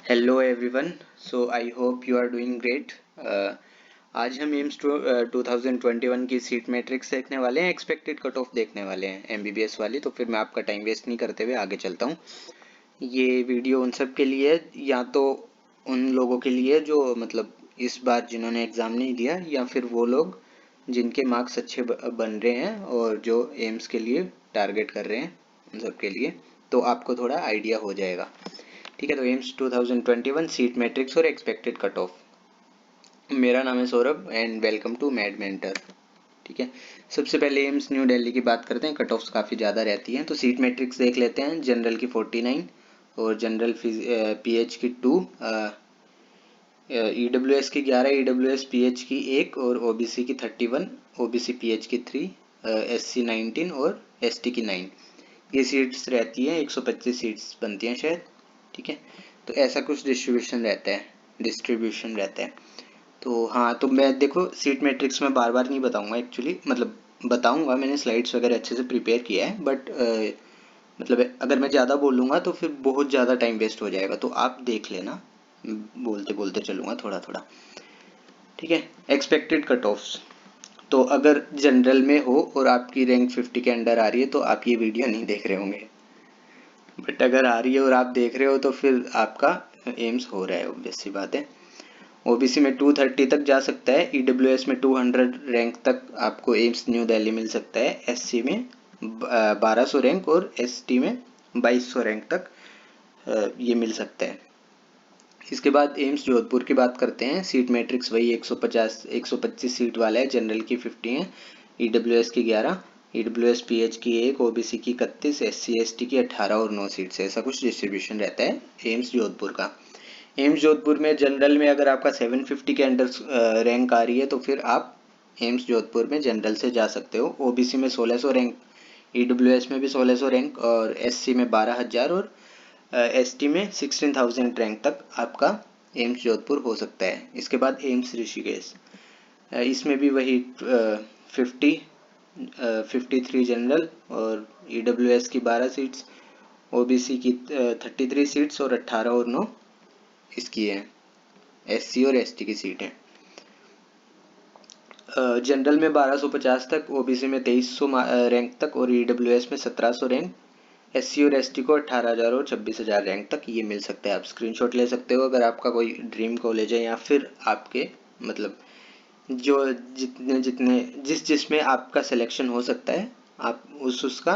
Hello everyone. So I hope you are doing great. आज हम AIIMS 2021 की seat matrix देखने वाले हैं, एक्सपेक्टेड कट ऑफ देखने वाले हैं एमबीबीएस वाली। तो फिर मैं आपका टाइम वेस्ट नहीं करते हुए आगे चलता हूँ। ये वीडियो उन सब के लिए है, या तो उन लोगों के लिए जो मतलब इस बार जिन्होंने एग्ज़ाम नहीं दिया, या फिर वो लोग जिनके मार्क्स अच्छे बन रहे हैं और जो एम्स के लिए टारगेट कर रहे हैं, उन सब के लिए। तो आपको थोड़ा आइडिया हो जाएगा। ठीक है, तो एम्स 2021 सीट मैट्रिक्स और एक्सपेक्टेड कट ऑफ। मेरा नाम है Saurabh and welcome to Med Mentor. ठीक है, सबसे पहले एम्स न्यू दिल्ली की बात करते हैं। कट ऑफ्स काफ़ी ज़्यादा रहती हैं, तो सीट मैट्रिक्स देख लेते हैं। जनरल की 49 और जनरल पीएच की 2, ईडब्ल्यूएस की 11, ईडब्ल्यूएस पीएच की 1 और ओबीसी की 31, ओबीसी पीएच की 3, एससी 19 और एसटी की 9। ये सीट्स रहती हैं, 125 सीट्स बनती हैं शायद। ठीक है, तो ऐसा कुछ डिस्ट्रीब्यूशन रहता है। तो हाँ, तो मैं देखो सीट मैट्रिक्स में बार बार नहीं बताऊंगा एक्चुअली, मतलब बताऊंगा, मैंने स्लाइड्स वगैरह अच्छे से प्रिपेयर किया है, बट मतलब अगर मैं ज़्यादा बोलूँगा तो फिर बहुत ज़्यादा टाइम वेस्ट हो जाएगा। तो आप देख लेना, बोलते बोलते चलूँगा थोड़ा थोड़ा। ठीक है, एक्सपेक्टेड कट ऑफ्स। तो अगर जनरल में हो और आपकी रैंक 50 के अंडर आ रही है तो आप ये वीडियो नहीं देख रहे होंगे, बट अगर आ रही है और आप देख रहे हो तो फिर आपका एम्स हो रहा है, ऑब्वियस सी बात है। ओबीसी में 230 तक जा सकता है, ईडब्ल्यूएस में 200 रैंक तक आपको एम्स न्यू दिल्ली मिल सकता है, एससी में 1200 रैंक और एसटी में 2200 रैंक तक ये मिल सकता है। इसके बाद एम्स जोधपुर की बात करते हैं। सीट मैट्रिक्स वही 125 सीट वाला है। जनरल की 50 है, ईडब्ल्यूएस की 11, ईडब्ल्यूएस पीएच की 1, ओबीसी की 31, एससी एसटी की 18 और 9 सीट से। ऐसा कुछ डिस्ट्रीब्यूशन रहता है एम्स जोधपुर का। एम्स जोधपुर में जनरल में अगर आपका 750 के अंडर रैंक आ रही है तो फिर आप एम्स जोधपुर में जनरल से जा सकते हो। ओबीसी में 1600 रैंक, ईडब्ल्यूएस में भी 1600 रैंक और एससी में 12,000 और एसटी में 16,000 रैंक तक आपका एम्स जोधपुर हो सकता है। इसके बाद एम्स ऋषिकेश, इसमें भी वही 53 जनरल और ईडब्ल्यूएस की 12 सीट्स, ओबीसी की 33 सीट्स और 18 और 9 इसकी है, एससी और एसटी की सीट है। जनरल में 1250 तक, ओबीसी में 2300 रैंक तक और ईडब्ल्यूएस में 1700 रैंक, एससी और एसटी को 18,000 और 26,000 रैंक तक ये मिल सकता है। आप स्क्रीनशॉट ले सकते हो अगर आपका कोई ड्रीम कॉलेज है, या फिर आपके मतलब जो जितने जितने जिसमें आपका सिलेक्शन हो सकता है, आप उसका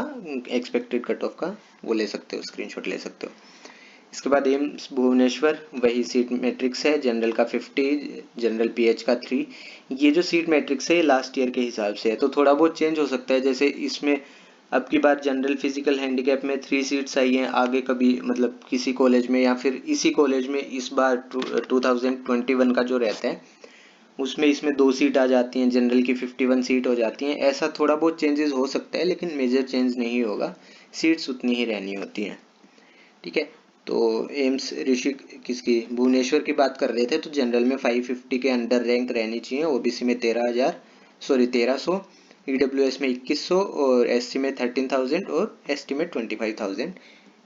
एक्सपेक्टेड कट ऑफ का वो ले सकते हो, स्क्रीनशॉट ले सकते हो। इसके बाद एम्स भुवनेश्वर, वही सीट मैट्रिक्स है। जनरल का 50, जनरल पीएच का 3। ये जो सीट मैट्रिक्स है ये लास्ट ईयर के हिसाब से है, तो थोड़ा बहुत चेंज हो सकता है। जैसे इसमें अब की बार जनरल फिजिकल हैंडीकैप में 3 सीट्स आई हैं, आगे कभी मतलब किसी कॉलेज में या फिर इसी कॉलेज में इस बार 2021 का जो रहता है उसमें इसमें 2 सीट आ जाती हैं, जनरल की 51 सीट हो जाती हैं। ऐसा थोड़ा बहुत चेंजेस हो सकता है, लेकिन मेजर चेंज नहीं होगा, सीट्स उतनी ही रहनी होती हैं। ठीक है, तो एम्स किसकी भुवनेश्वर की बात कर रहे थे, तो जनरल में 550 के अंडर रैंक रहनी चाहिए, ओबीसी में 1300, ईडब्ल्यूएस में 2100 और एससी में 13,000 और एसटी में 25,000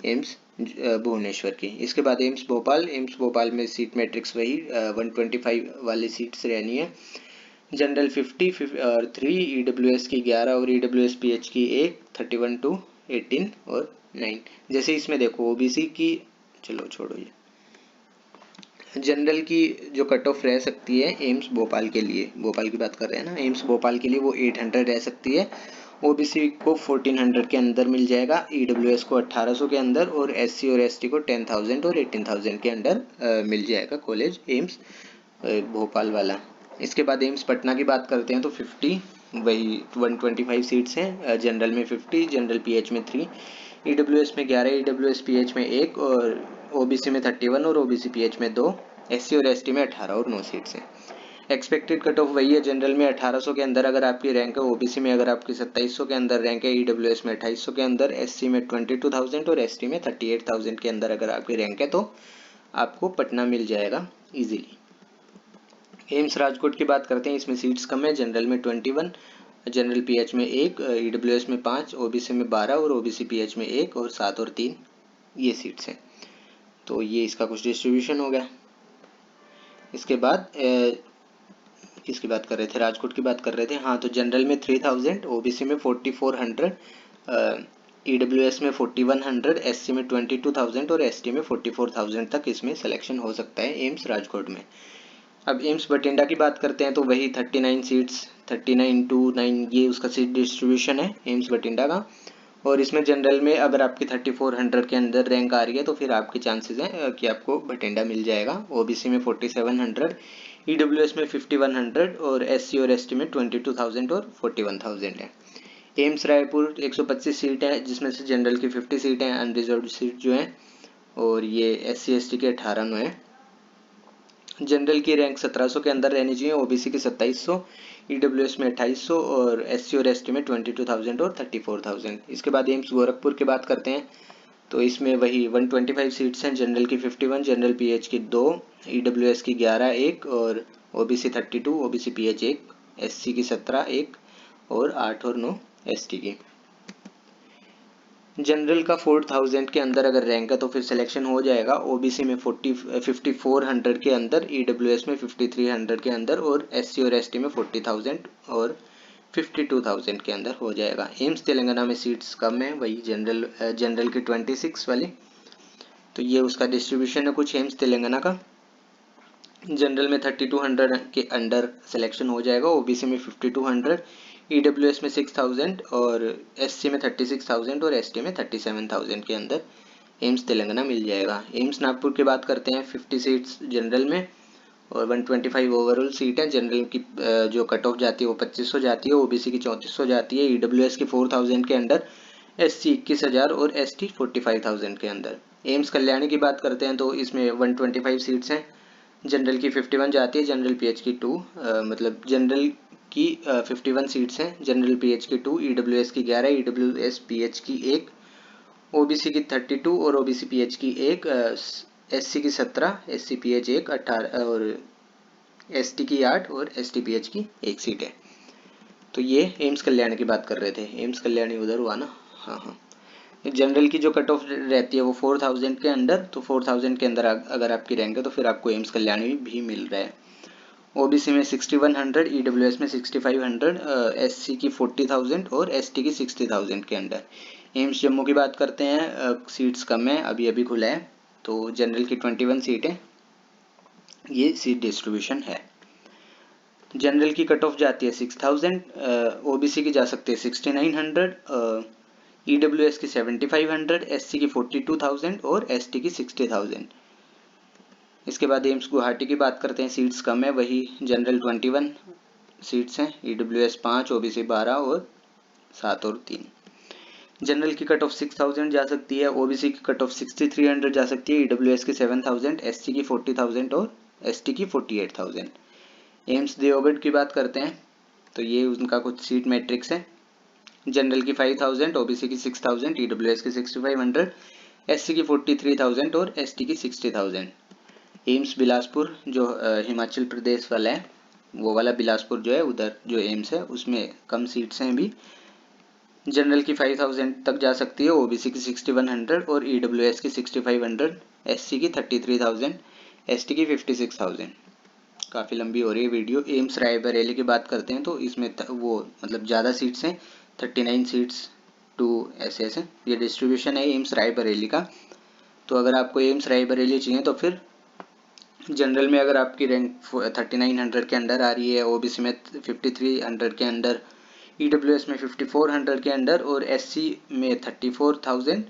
एम्स भुवनेश्वर की। इसके बाद एम्स भोपाल में सीट मैट्रिक्स वही 125 वाली सीट्स रहनी है। जनरल 50 और 3, ईडब्ल्यूएस की 11 और ईडब्ल्यूएस पीएच की 1, 31 टू 18 और 9। जैसे इसमें देखो ओबीसी की, चलो छोड़ो ये, जनरल की जो कट ऑफ रह सकती है एम्स भोपाल के लिए, भोपाल की बात कर रहे हैं ना, एम्स भोपाल के लिए वो 800 रह सकती है। ओबीसी को 1400 के अंदर मिल जाएगा, ईडब्ल्यूएस को 1800 के अंदर और एससी और एसटी को 10,000 और 18,000 के अंदर मिल जाएगा कॉलेज एम्स भोपाल वाला। इसके बाद एम्स पटना की बात करते हैं तो 50, वही 125 सीट्स हैं। जनरल में 50, जनरल पीएच में 3, ईडब्ल्यूएस में 11, ईडब्ल्यूएस पीएच में 1 और ओबीसी में 31 और ओबीसी पीएच में 2, एससी और एसटी में 18 और 9 सीट्स हैं। एक्सपेक्टेड कट ऑफ वही है, जनरल में 1800 के अंदर अगर आपकी रैंक है, ओबीसी में अगर आपकी 2700 के अंदर रैंक है, ईडब्ल्यूएस में 2800 के अंदर, एससी में 22,000 और एसटी में 38,000 के अंदर अगर आपकी रैंक है तो आपको पटना मिल जाएगा इजीली। एम्स राजकोट की बात करते हैं, इसमें सीट्स कम है। जनरल में 21, जनरल पीएच में 1, ईडब्ल्यूएस में 5, ओबीसी में 12 और ओबीसी पीएच में 1 और 7 और 3 ये सीट्स हैं। तो ये इसका कुछ डिस्ट्रीब्यूशन हो गया। इसके बाद किसकी बात कर रहे थे, राजकोट की बात कर रहे थे। हाँ, तो जनरल में 3000, ओबीसी में 4400, ईडब्ल्यूएस में 4100, एससी में 22,000 और एसटी में 44,000 तक इसमें सिलेक्शन हो सकता है एम्स राजकोट में। अब एम्स बठिंडा की बात करते हैं तो वही 39 सीट्स, 39-9 ये उसका सीट डिस्ट्रीब्यूशन है एम्स बठिंडा का। और इसमें जनरल में अगर आपकी 3400 के अंदर रैंक आ रही है तो फिर आपके चांसेस हैं कि आपको बठिंडा मिल जाएगा। ओबीसी में 4700, ईडब्ल्यूएस में 5100 और एससी और एसटी में 22,000 और 41,000 है। एम्स रायपुर 125 सीट है, जिसमें से जनरल की 50 सीट हैं, अनरिजर्व सीट जो है, और ये एससी एसटी के 18 हैं। जनरल की रैंक 1700 के अंदर रहनी चाहिए, ओबीसी की 2700, ईडब्ल्यूएस में 2800 और एससी और एसटी में 22,000 और 34,000। इसके बाद एम्स गोरखपुर की बात करते हैं तो इसमें वही 125 सीट्स हैं, जनरल की 51, जनरल पीएच की 2, ईडब्ल्यूएस की 11 1 और ओबीसी 32, ओबीसी पीएच 1, एससी की 17 1 और 8 और 9 एसटी की। जनरल का 4000 के अंदर अगर रैंक है तो फिर सिलेक्शन हो जाएगा। ओबीसी में 5400 के अंदर, ईडब्ल्यूएस में 5300 के अंदर और एससी और एसटी में 40,000 और 52,000 के अंदर हो जाएगा। एम्स तेलंगाना में सीट्स कम है, वही जनरल की 26 वाली, तो ये उसका डिस्ट्रीब्यूशन है कुछ एम्स तेलंगाना का। जनरल में 3200 के अंडर सिलेक्शन हो जाएगा, ओबीसी में 5200, ईडब्ल्यूएस में 6000 और एससी में 36,000 और एसटी में 37,000 के अंदर एम्स तेलंगाना मिल जाएगा। एम्स नागपुर की बात करते हैं, 50 सीट्स जनरल में और 125 ओवरऑल सीट है। जनरल की जो कट ऑफ जाती है वो 2500 जाती है, ओबीसी की 3400 जाती है, ईडब्ल्यूएस की 4000 के अंदर, एससी 21,000 और एसटी 45,000 के अंदर। एम्स कल्याणी की बात करते हैं तो इसमें 125 सीट्स हैं, जनरल की 51 जाती है, जनरल पीएच की 2, मतलब जनरल की 51 सीट्स हैं, जनरल पीएच की 2, ईडब्ल्यूएस की 11, ईडब्ल्यूएस पीएच की 1, ओबीसी की 32 और ओबीसी पीएच की 1, एससी की 17, एससी पीएच 1 18 और एसटी की 8 और एसटी पीएच की 1 सीट है। तो ये एम्स कल्याणी की बात कर रहे थे। एम्स कल्याणी उधर हुआ ना, हाँ हाँ। जनरल की जो कट ऑफ रहती है वो 4000 के अंदर, तो 4000 के अंदर अगर आपकी रैंक है तो फिर आपको एम्स कल्याणी भी मिल रहा है। ओबीसी में 6100, ईडब्ल्यूएस में 6500, एससी की 40,000 और एसटी की 60,000 के अंदर। एम्स जम्मू की बात करते हैं, सीट्स कम है, अभी अभी खुला है, तो जनरल की 21 सीट है, ये सीट डिस्ट्रीब्यूशन है। जनरल की कट ऑफ जाती है 6000, ओबीसी की जा सकती है 6900, ईडब्ल्यूएस की 7500, एससी की 42,000 और एसटी की 60,000। इसके बाद एम्स गुवाहाटी की बात करते हैं, सीट्स कम है, वही जनरल 21 सीट्स हैं, ईडब्ल्यूएस 5, ओबीसी 12 और 7 और 3। जनरल की कट ऑफ 6000 जा सकती है, ओबीसी की कट ऑफ 6300 जा सकती है, ईडब्ल्यूएस की 7000, एससी की 40,000 और एसटी की 48,000। एम्स देवगढ़ की बात करते हैं तो ये उनका कुछ सीट मैट्रिक्स है। जनरल की 5000, ओबीसी की 6000, ईडब्ल्यूएस की 6500, एससी की 43,000 और एसटी की 60,000। एम्स बिलासपुर जो हिमाचल प्रदेश वाला है, वो वाला बिलासपुर जो है, उधर जो एम्स है उसमें कम सीट्स हैं अभी। जनरल की 5000 तक जा सकती है, ओबीसी की 6100 और ईडब्ल्यूएस की 6500, एससी की 33,000, एसटी की 56,000। काफ़ी लंबी हो रही है वीडियो। एम्स रायबरेली की बात करते हैं तो इसमें वो मतलब ज़्यादा सीट्स हैं, 39 सीट्स टू ऐसे ऐसे ये डिस्ट्रीब्यूशन है एम्स रायबरेली का। तो अगर आपको एम्स रायबरेली चाहिए तो फिर जनरल में अगर आपकी रैंक 3900 के अंदर आ रही है, ओबीसी में 5300 के अंदर, ईडब्ल्यूएस में 5400 के अंदर और एससी में 34,000,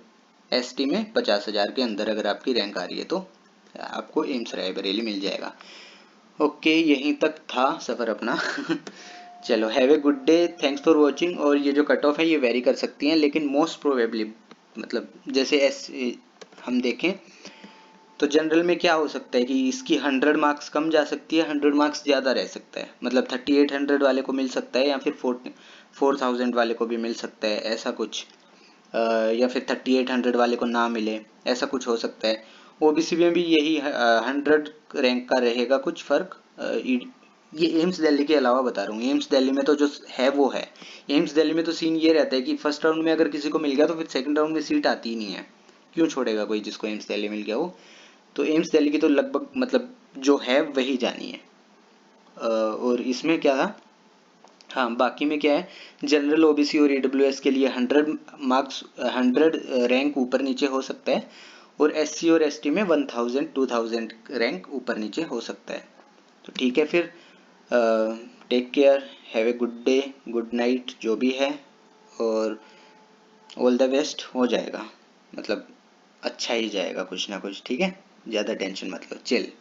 एसटी में 50,000 के अंदर अगर आपकी रैंक आ रही है तो आपको एम्स रायबरेली मिल जाएगा। ओके, यहीं तक था सफ़र अपना चलो, have a good day, thanks for watching. और ये जो कट ऑफ है ये वेरी कर सकती हैं, लेकिन मोस्ट प्रोबेबली मतलब जैसे हम देखें तो जनरल में क्या हो सकता है कि इसकी 100 मार्क्स कम जा सकती है, 100 मार्क्स ज़्यादा रह सकता है, मतलब 3800 वाले को मिल सकता है या फिर 4000 वाले को भी मिल सकता है, ऐसा कुछ, या फिर 3800 वाले को ना मिले, ऐसा कुछ हो सकता है। ओबीसी में भी यही 100 रैंक का रहेगा कुछ फ़र्क। ये एम्स दिल्ली के अलावा बता रहा हूँ, एम्स दिल्ली में तो जो है वो है। एम्स दिल्ली में तो सीन ये रहता है कि फर्स्ट राउंड में अगर किसी को मिल गया तो फिर सेकंड राउंड में सीट आती ही नहीं है, क्यों छोड़ेगा कोई जिसको एम्स दिल्ली मिल गया वो। तो एम्स दिल्ली की तो लगभग मतलब जो है वही जानी है। और इसमें क्या था, हाँ बाकी में क्या है, जनरल ओबीसी और ईडब्ल्यूएस के लिए 100 मार्क्स 100 रैंक ऊपर नीचे हो सकता है, और एससी और एसटी में 1000 2000 रैंक ऊपर नीचे हो सकता है। तो ठीक है फिर, take care, have a good day, good night जो भी है, और ऑल द बेस्ट। हो जाएगा, मतलब अच्छा ही जाएगा कुछ ना कुछ, ठीक है, ज़्यादा टेंशन मत लो, चिल।